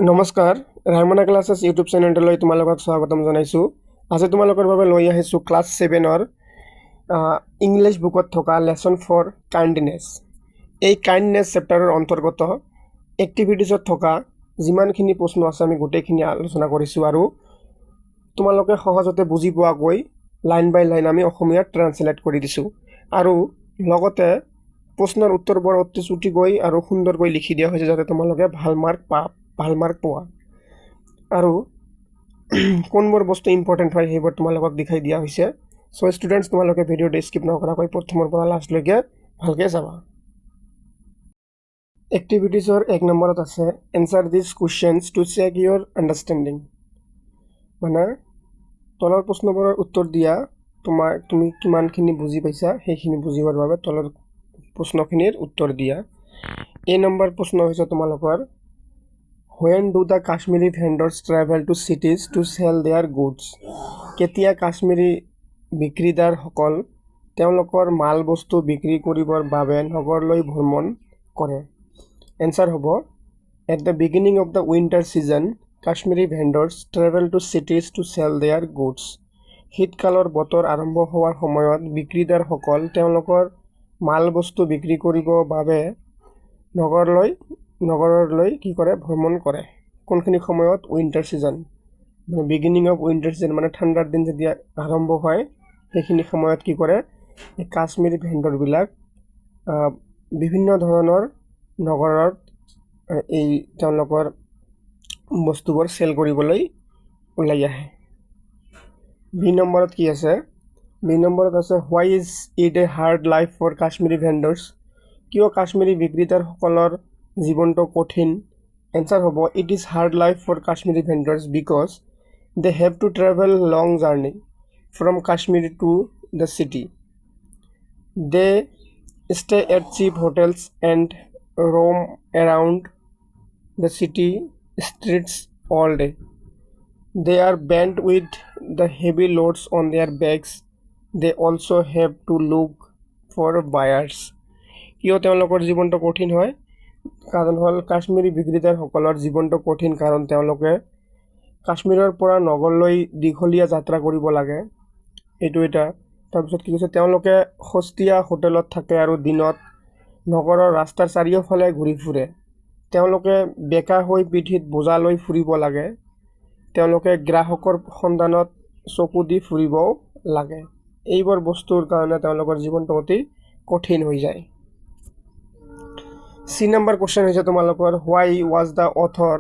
নমস্কাৰ Raimona classes YouTube চেনেলটোলৈ তোমালোকক স্বাগতম জনাইছোঁ। আজি তোমালোকৰ বাবে লৈ আহিছোঁ ক্লাছ 7ৰ ইংলিছ বুকত থকা লেসন 4 কাইণ্ডনেছ। এই কাইণ্ডনেছ চেপ্টাৰৰ অন্তৰ্গত এক্টিভিটিছত থকা যিমানখিনি প্ৰশ্ন আছে আমি গোটেইখিনি আলোচনা কৰিছোঁ আৰু তোমালোকে সহজতে বুজি পোৱাকৈ লাইন বাই লাইন আমি অসমীয়াত ট্ৰান্সলেট কৰি দিছোঁ আৰু লগতে প্ৰশ্নৰ উত্তৰবোৰ অতি চুটিকৈ আৰু সুন্দৰকৈ লিখি দিয়া হৈছে যাতে তোমালোকে ভাল মাৰ্ক পোৱা আৰু কোনবোৰ বস্তু ইম্পৰ্টেণ্ট হয় সেইবোৰ তোমালোকক দেখাই দিয়া হৈছে। সো ষ্টুডেণ্টছ তোমালোকে ভিডিঅ'টো স্কিপ নকৰাকৈ প্ৰথমৰ পৰা লাষ্টলৈকে ভালকৈ চাবা। এক্টিভিটিছৰ 1 নম্বৰত আছে answer these questions to check your understanding. মানে তলৰ প্ৰশ্নবোৰৰ উত্তৰ দিয়া তুমি কিমানখিনি বুজি পাইছা সেইখিনি বুজিবৰ বাবে তলৰ প্ৰশ্নখিনিৰ উত্তৰ দিয়া। এই নম্বৰ প্ৰশ্ন হৈছে তোমালোকৰ When do the Kashmiri vendors travel to cities to sell their goods? কেতিয়া কাশ্মীৰী বিক্ৰীদাৰসকল তেওঁলোকৰ মাল বস্তু বিক্ৰী কৰিবৰ বাবে নগৰলৈ ভ্ৰমণ কৰে? এনসাৰ হ'ব At the beginning of the winter season, Kashmiri vendors travel to cities to sell their goods. শীতকালৰ বতৰ আৰম্ভ হোৱাৰ সময়ত বিক্ৰীদাৰসকল তেওঁলোকৰ মাল বস্তু বিক্ৰী কৰিবৰ বাবে নগৰলৈ কি কৰে ভ্ৰমণ কৰে। কোনখিনি সময়ত উইণ্টাৰ সিজন মানে বিগিনিং অফ উইণ্টাৰ সিজন মানে ঠাণ্ডাৰ দিন যেতিয়া আৰম্ভ হয় সেইখিনি সময়ত কি কৰে এই কাশ্মীৰী ভেণ্ডৰবিলাক বিভিন্ন ধৰণৰ নগৰত এই তেওঁলোকৰ বস্তুবোৰ চেল কৰিবলৈ ওলাই আহে। বি নম্বৰত কি আছে? বি নম্বৰত আছে why is it a hard life for Kashmiri vendors? কিয় কাশ্মীৰী বিক্ৰেতাসকলৰ জীৱনটো কঠিন? এনসাৰ হ'ব it is hard life for Kashmiri vendors because they have to travel long journey from Kashmir to the city. They stay at cheap hotels and roam around the city streets all day. They are bent with the heavy loads on their backs. They also have to look for buyers. কিয় তেওঁলোকৰ জীৱনটো কঠিন হয়? কাৰণ হ'ল কাশ্মীৰী বিক্ৰেতাসকলৰ জীৱনটো কঠিন কাৰণ তেওঁলোকে কাশ্মীৰৰ পৰা নগৰলৈ দীঘলীয়া যাত্ৰা কৰিব লাগে। এইটো এটা। তাৰপিছত কি কৈছে তেওঁলোকে সস্তীয়া হোটেলত থাকে আৰু দিনত নগৰৰ ৰাস্তাৰ চাৰিওফালে ঘূৰি ফুৰে। তেওঁলোকে বেকা হৈ পিঠিত বোজা লৈ ফুৰিব লাগে। তেওঁলোকে গ্ৰাহকৰ সন্ধানত চকু দি ফুৰিবও লাগে। এইবোৰ বস্তুৰ কাৰণে তেওঁলোকৰ জীৱনটো অতি কঠিন হৈ যায়। চি নম্বৰ কুৱেশ্যন হৈছে তোমালোকৰ why was the author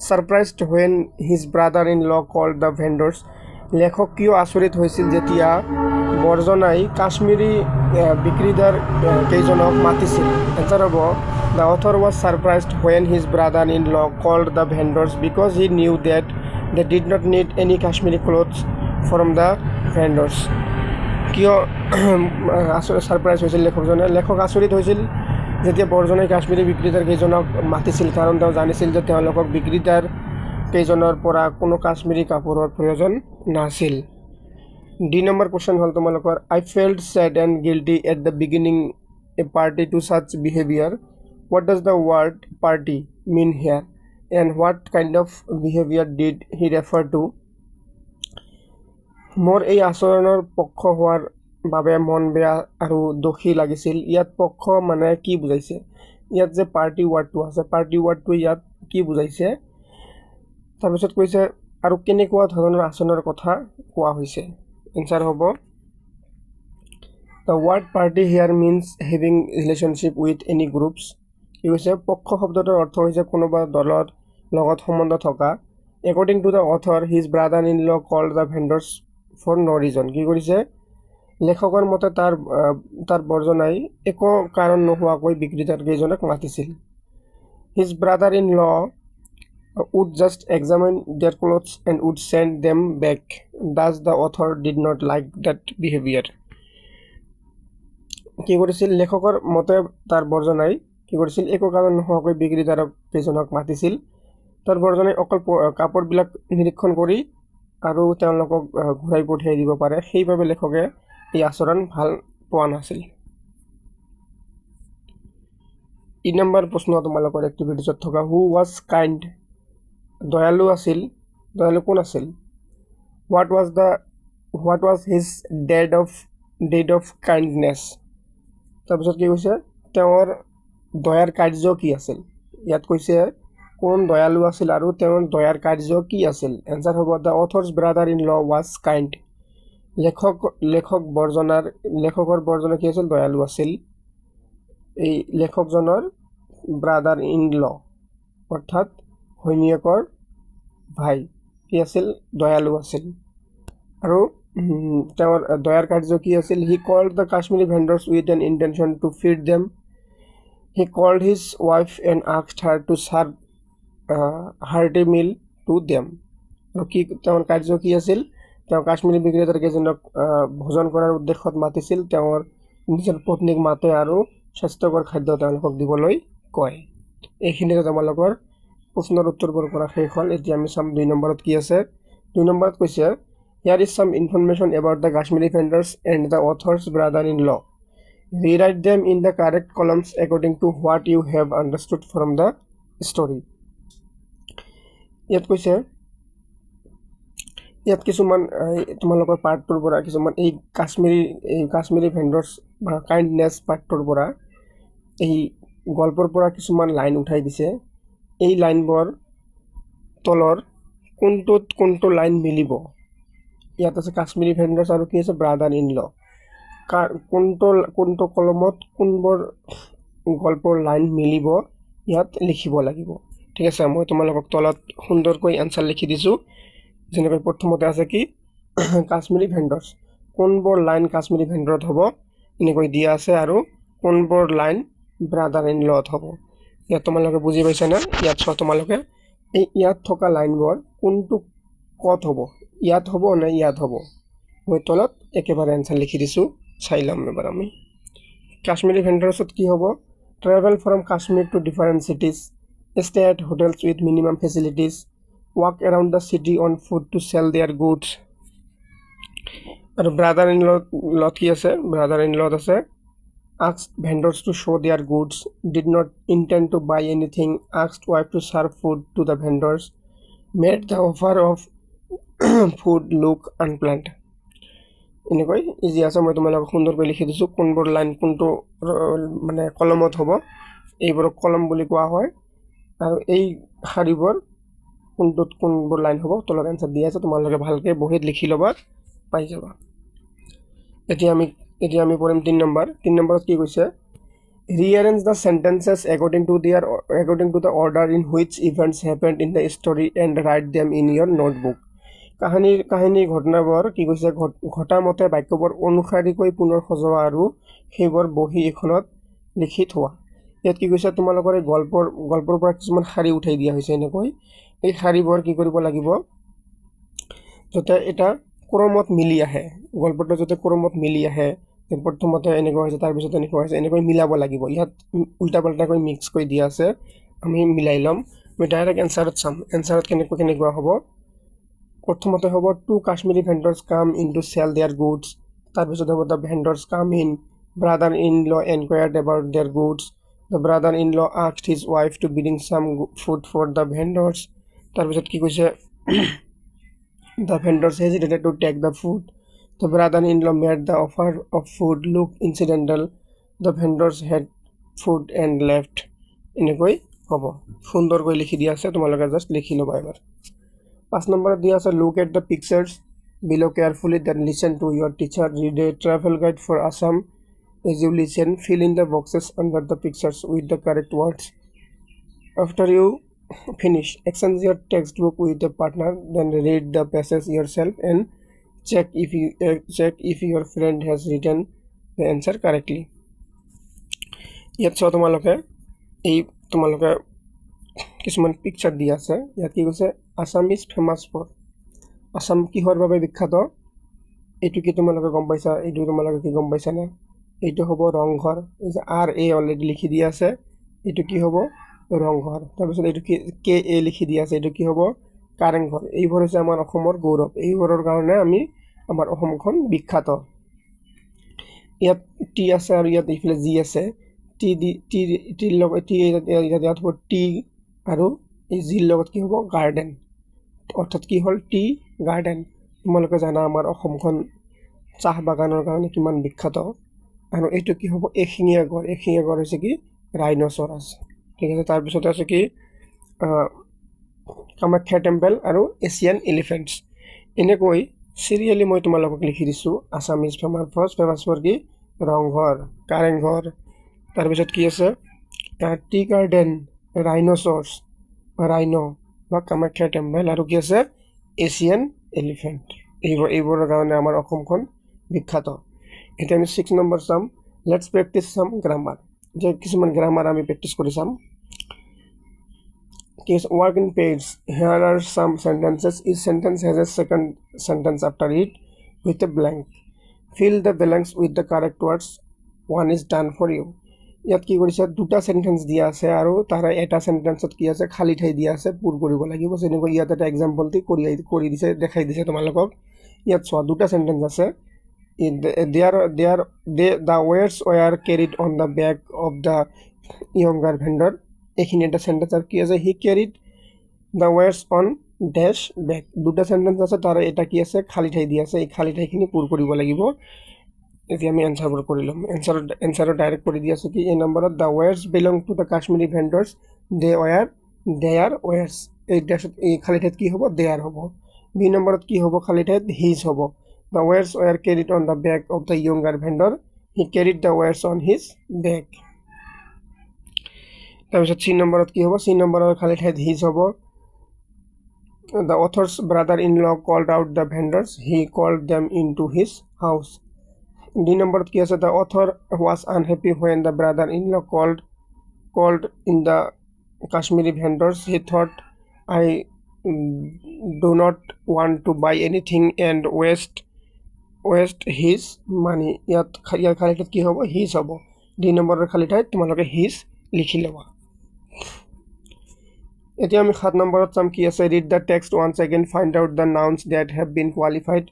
surprised when his brother in law called the vendors? লেখক কিয় আচৰিত হৈছিল যেতিয়া বৰজনাই কাশ্মীৰী বিক্ৰীদাৰ কেইজনক মাতিছিল? এনসাৰ হ'ব the author was surprised when his brother in law called the vendors because he knew that they did not need any Kashmiri clothes from the vendors. কিয় surprise হৈছিল লেখকজনে? লেখক আচৰিত হৈছিল যেতিয়া বৰজনাই কাশ্মীৰী বিক্ৰেতাৰ কেইজনক মাতিছিল কাৰণ তেওঁ জানিছিল যে তেওঁলোকক বিক্ৰেতাৰ কেইজনৰ পৰা কোনো কাশ্মীৰী কাপোৰৰ প্ৰয়োজন নাছিল। ডি নম্বৰ কুৱেশ্যন হ'ল তোমালোকৰ I felt sad and guilty at the beginning a party to such behaviour. What does the word party mean here and what kind of behaviour did he refer to? মোৰ এই আচৰণৰ পক্ষ হোৱাৰ বাবে মন বেয়া আৰু দোষী লাগিছিল। ইয়াত পক্ষ মানে কি বুজাইছে? ইয়াত যে পাৰ্টি ৱাৰ্ডটো আছে পাৰ্টি ৱাৰ্ডটো ইয়াত কি বুজাইছে? তাৰপিছত কৈছে আৰু কেনেকুৱা ধৰণৰ আচৰণৰ কথা কোৱা হৈছে? এনসাৰ হ'ব the word party here means having relationship with any groups. কি কৈছে? পক্ষ শব্দটোৰ অৰ্থ হৈছে কোনোবা দলৰ লগত সম্বন্ধ থকা। According to the author his brother in law called the vendors for no' reason. কি কৰিছে? লেখকৰ মতে তাৰ বৰজনাই একো কাৰণ নোহোৱাকৈ বিক্ৰেতাৰ কেইজনক মাতিছিল। হিজ ব্ৰাদাৰ ইন ল would just examine their clothes and would send them back. Thus the author did not like that behavior. কি কৰিছিল? লেখকৰ মতে তাৰ বৰজনাই কি কৰিছিল? একো কাৰণ নোহোৱাকৈ বিক্ৰেতাৰ কেইজনক মাতিছিল। তাৰ বৰজনাই অকল কাপোৰবিলাক নিৰীক্ষণ কৰি আৰু তেওঁলোকক ঘূৰাই পঠিয়াই দিব পাৰে সেইবাবে লেখকে এই আচৰণ ভাল পোৱা নাছিল। ই নম্বৰ প্ৰশ্ন তোমালোকৰ এক্টিভিটিছত থকা হু ৱাজ কাইণ্ড দয়ালু আছিল, দয়ালু কোন আছিল? What was his deed of kindness? তাৰপিছত কি কৈছে তেওঁৰ দয়াৰ কাৰ্য কি আছিল? ইয়াত কৈছে কোন দয়ালু আছিল আৰু তেওঁৰ দয়াৰ কাৰ্য কি আছিল? এনসাৰ হ'ব the author's brother-in-law was kind. লেখকৰ বৰ্জনা কি আছিল? দয়ালু আছিল। এই লেখকজনৰ ব্ৰাদাৰ ইন ল অৰ্থাৎ ঘৈণীয়েকৰ ভাই কি আছিল? দয়ালু আছিল। আৰু তেওঁৰ দয়াৰ কাৰ্য কি আছিল? He called the Kashmiri vendors with an intention to feed them. He called his wife and asked her to serve hearty meal to them. আৰু কি তেওঁৰ কাৰ্য কি আছিল? তেওঁ কাশ্মীৰী বিক্ৰেতাৰ কেইজনক ভোজন কৰাৰ উদ্দেশ্যত মাতিছিল। তেওঁৰ নিজৰ পত্নীক মাতে আৰু স্বাস্থ্যকৰ খাদ্য তেওঁলোকক দিবলৈ কয়। এইখিনিতে তোমালোকৰ প্ৰশ্নৰ উত্তৰবোৰ কৰা শেষ হ'ল। এতিয়া আমি চাম 2 নম্বৰত কি আছে। 2 নম্বৰত কৈছে Here is some information about the Kashmiri vendors and the author's brother-in-law. Rewrite them in the correct columns according to what you have understood from the story. ইয়াত কৈছে ইয়াত কিছুমান তোমালোকৰ পাৰ্টটোৰ পৰা কিছুমান এই কাশ্মীৰী ভেণ্ডৰ্ছ বা কাইণ্ডনেছ পাৰ্টটোৰ পৰা এই গল্পৰ পৰা কিছুমান লাইন উঠাই দিছে। এই লাইনবোৰ তলৰ কোনটো লাইন মিলিব? ইয়াত আছে কাশ্মীৰী ভেণ্ডৰ্ছ আৰু কি আছে? ব্ৰাদাৰ ইন ল। কোনটো কলমত কোনবোৰ গল্পৰ লাইন মিলিব ইয়াত লিখিব লাগিব। ঠিক আছে, মই তোমালোকক তলত সুন্দৰকৈ এনসাৰ লিখি দিছোঁ। যেনেকৈ প্ৰথমতে আছে কি কাশ্মীৰী ভেণ্ডৰ্ছ, কোনবোৰ লাইন কাশ্মীৰী ভেণ্ডৰত হ'ব এনেকৈ দিয়া আছে আৰু কোনবোৰ লাইন ব্ৰাদাৰ ইন লত হ'ব। ইয়াত তোমালোকে বুজি পাইছানে? ইয়াত চোৱা তোমালোকে এই ইয়াত থকা লাইনবোৰ কোনটো ক'ত হ'ব? ইয়াত হ'ব নে ইয়াত হ'ব? মই তলত একেবাৰে এনসাৰ লিখি দিছোঁ, চাই ল'ম এবাৰ আমি। কাশ্মীৰী ভেণ্ডৰ্ছত কি হ'ব? Travel from Kashmir to different cities, stay at hotels with minimum facilities, walk around the city on foot to sell their goods. আৰু ব্ৰাদাৰ ইন লত কি আছে? ব্ৰাদাৰ ইন লত আছে asked vendors to show their goods, did not intend to buy anything, asked wife to serve food to the vendors, made the offer of food look unplanned. এনেকৈ easy আছে, মই তোমালোকক সুন্দৰকৈ লিখি দিছোঁ কোনবোৰ লাইন কোনটো মানে কলমত হ'ব। এইবোৰক কলম বুলি কোৱা হয়। আৰু এই শাৰীবোৰ কোনবোৰ লাইন হ'ব তলত এনসাৰ দিয়া আছে, তোমালোকে ভালকৈ বহীত লিখি ল'বা, পাই যাবা। এতিয়া আমি পঢ়িম 3 নম্বৰ। 3 নম্বৰত কি কৈছে? Rearrange the sentences according to the order in which events happened in the story and write them in your notebook. কাহিনীৰ ঘটনাবোৰ কি কৈছে? ঘটা মতে বাক্যবোৰ অনুসাৰীকৈ পুনৰ সজোৱা আৰু সেইবোৰ বহি এখনত লিখি থোৱা। ইয়াত কি কৈছে? তোমালোকৰ এই গল্পৰ পৰা কিছুমান শাৰী উঠাই দিয়া হৈছে। এনেকৈ এই শাৰীবোৰ কি কৰিব লাগিব? যাতে এটা ক্ৰমত মিলি আহে, গল্পটো যাতে ক্ৰমত মিলি আহে। প্ৰথমতে এনেকুৱা হৈছে, তাৰপিছত এনেকুৱা হৈছে, এনেকৈ মিলাব লাগিব। ইয়াত উল্টা পাল্টাকৈ মিক্স কৰি দিয়া আছে, আমি মিলাই ল'ম। আমি ডাইৰেক্ট এনসাৰত চাম। এনসাৰত কেনেকুৱা হ'ব? প্ৰথমতে হ'ব to Kashmiri vendors come in to sell their goods. তাৰপিছত হ'ব the vendors come in, brother in law enquired about their goods, the brother in law asked his wife to bring some food for the vendors. তাৰপিছত কি কৈছে? The vendors hesitated to take the food. The brother-in-law made the offer of food look incidental. The vendors had food and left. এনেকৈ হ'ব। সুন্দৰকৈ লিখি দিয়া আছে, তোমালোকে জাষ্ট লিখি ল'বা এবাৰ। 5 নম্বৰত দিয়া আছে look at the pictures below carefully, then listen to your teacher. Read a travel guide for Assam. As you listen, fill in the boxes under the pictures with the correct words. After you finish, exchange your textbook with a partner, then read the passage yourself and check if your friend has written the answer correctly. ইয়াত চাও তোমালোকে কিছুমান picture দিয়া আছে। ইয়াত কি কৈছে? Assam is famous for, Assam কিহৰ বাবে বিখ্যাত? এইটো কি তোমালোকে গম পাইছা? এইটো তোমালোকে কি গম পাইছানে? এইটো হ'ব ৰংঘৰ। এই যে RA অলৰেডি লিখি দিয়া আছে, এইটো কি হ'ব? ৰংঘৰ। তাৰপিছত এইটো KA লিখি দিয়া আছে, এইটো কি হ'ব? কাৰেংঘৰ। এইবোৰ হৈছে আমাৰ অসমৰ গৌৰৱ, এইবোৰৰ কাৰণে আমাৰ অসমখন বিখ্যাত। ইয়াত টি আছে আৰু ইয়াত এইফালে জি আছে। টি ইয়াত হ'ব টি আৰু এই জিৰ লগত কি হ'ব গাৰ্ডেন অৰ্থাৎ কি হ'ল টি গাৰ্ডেন তোমালোকে জানা আমাৰ অসমখন চাহ বাগানৰ কাৰণে কিমান বিখ্যাত আৰু এইটো কি হ'ব এশিঙীয়া গড় হৈছে কি ৰাইন'চৰাছ ঠিক আছে তাৰপিছতে আছে কি কামাখ্যা টেম্পল আৰু এছিয়ান এলিফেণ্টছ এনেকৈ সিৰিয়ালি মই তোমালোকক লিখি দিছোঁ আছামিজ ফেমাছ ফৰ কি ৰংঘৰ কাৰেংঘৰ তাৰপিছত কি আছে টি গাৰ্ডেন ৰাইন'চৰাছ ৰাইন' বা কামাখ্যা টেম্পল আৰু কি আছে এছিয়ান এলিফেণ্ট এইবোৰৰ কাৰণে আমাৰ অসমখন বিখ্যাত এতিয়া আমি 6 নম্বৰ চাম লেটছ প্ৰেক্টিছ চাম গ্ৰামাৰ যে কিছুমান গ্ৰামাৰ আমি প্ৰেক্টিছ কৰি চাম work in pairs. Here are some sentences. Each sentence has a second sentence after it with a blank. Fill the blanks with the correct words. One is done for you. ইয়াত কি কৰিছে দুটা sentence দিয়া আছে আৰু তাৰে এটা সেন্টেন্সত কি আছে খালি ঠাই দিয়া আছে পূৰ কৰিব লাগিব যেনেকৈ ইয়াত এটা এক্সাম্পল দি কৰি দিছে দেখাই দিছে তোমালোকক ইয়াত চোৱা দুটা সেন্টেন্স আছে the words were carried on the back of the younger vendor এইখিনি এটা সেন্টেন্স আর কি আছে হি carried the words on dash back দুটা সেন্টেন্স আছে তার এটা কি আছে খালি ঠাই দি আছে এই খালি ঠাইখিনি পূৰ কৰিব লাগিব এতিয়া আমি এনসাৰবোৰ কৰি লম এনসাৰ ডাইৰেক্ট কৰি দি আছে কি এই নম্বৰত the words belong to the Kashmiri vendors their words এই ড্যাশ এই খালি ঠাইত কি হ'ব দেয়াৰ হ'ব বি নম্বৰত কি হ'ব খালি ঠাইত হিজ হ'ব the words were carried on the back of the younger vendor he carried the words on his back তাৰপিছত সি নম্বৰত কি হ'ব সি নম্বৰৰ খালি ঠাইত হিজ হ'ব the author's brother-in-law called out the vendors he called them into his house D নম্বৰত কি আছে the author was unhappy when the brother-in-law called in the Kashmiri vendors he thought I do not want to buy anything and waste his money ইয়াত খালি ঠাইত কি হ'ব his হ'ব D নম্বৰৰ খালি ঠাইত তোমালোকে হিজ লিখি ল'বা এতিয়া আমি 7 নম্বৰত চাম কি আছে read the text once again find out the nouns that have been qualified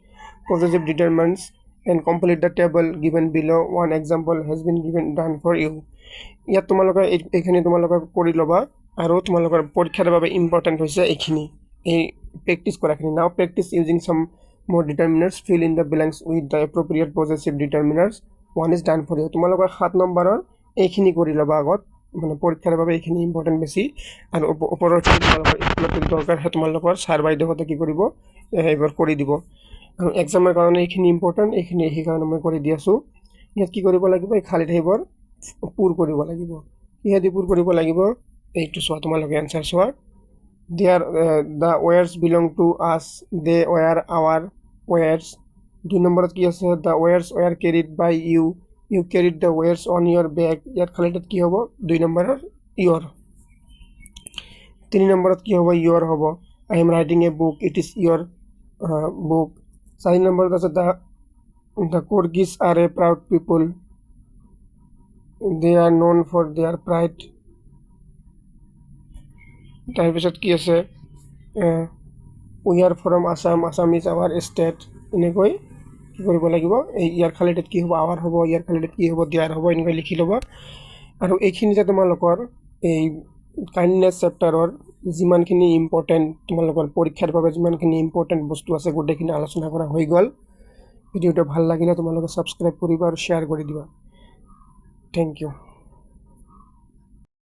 possessive determinants and complete the table given below one example has been given done for you ইয়াত তোমালোকে এইখিনি তোমালোকে কৰি ল'বা আৰু তোমালোকৰ পৰীক্ষাৰ বাবে ইম্পৰ্টেন্ট হৈছে এইখিনি এই প্ৰেক্টিস কৰাখিনি now practice using some more determinants fill in the blanks with the appropriate possessive determinants one is done for you তোমালোকৰ 7 নম্বৰৰ এইখিনি কৰি ল'বা আগত মানে পৰীক্ষাৰ বাবে এইখিনি ইম্পৰ্টেন্ট বেছি আৰু ওপৰৰ তোমালোকৰ স্কুলত দৰকাৰ হয় তোমালোকৰ ছাৰ বাইদেউহঁতে কি কৰিব এইবোৰ কৰি দিব আৰু এক্সামৰ কাৰণে এইখিনি ইম্পৰ্টেন্ট এইখিনি কাৰণে মই কৰি দি আছো ইয়াত কি কৰিব লাগিব এই খালি ঠাইবোৰ পূৰ কৰিব লাগিব কিহেদি পূৰ কৰিব লাগিব এইটো চোৱা তোমালোকে আনসাৰ চোৱা the words belong to us they were our words 2 নম্বৰত কি আছে the words were carried by you carried the words on your back ইয়াত খালি ঠাইত কি হ'ব 2 নম্বৰৰ your 3 নম্বৰত কি হ'ব your হ'ব I am writing a book it is your book 4 নম্বৰত আছে the Korgis are a proud people they are known for their pride তাৰপিছত কি আছে we are from Assam is our state এনেকৈ কি কৰিব লাগিব এই ইয়াৰ খালি ঠাইত কি হ'ব আৱাৰ হ'ব ইয়াৰ খালি ঠাইত কি হ'ব দিয়াৰ হ'ব এনেকৈ লিখি ল'বা আৰু এইখিনি যে তোমালোকৰ এই কাইন্ডনেছ চেপ্টাৰৰ যিমানখিনি ইম্পৰ্টেন্ট তোমালোকৰ পৰীক্ষাৰ বাবে যিমানখিনি ইম্পৰ্টেন্ট বস্তু আছে গোটেইখিনি আলোচনা কৰা হৈ গ'ল ভিডিঅ'টো ভাল লাগিলে তোমালোকে সাবস্ক্ৰাইব কৰিবা আৰু শ্বেয়াৰ কৰি দিবা থ্যাংক ইউ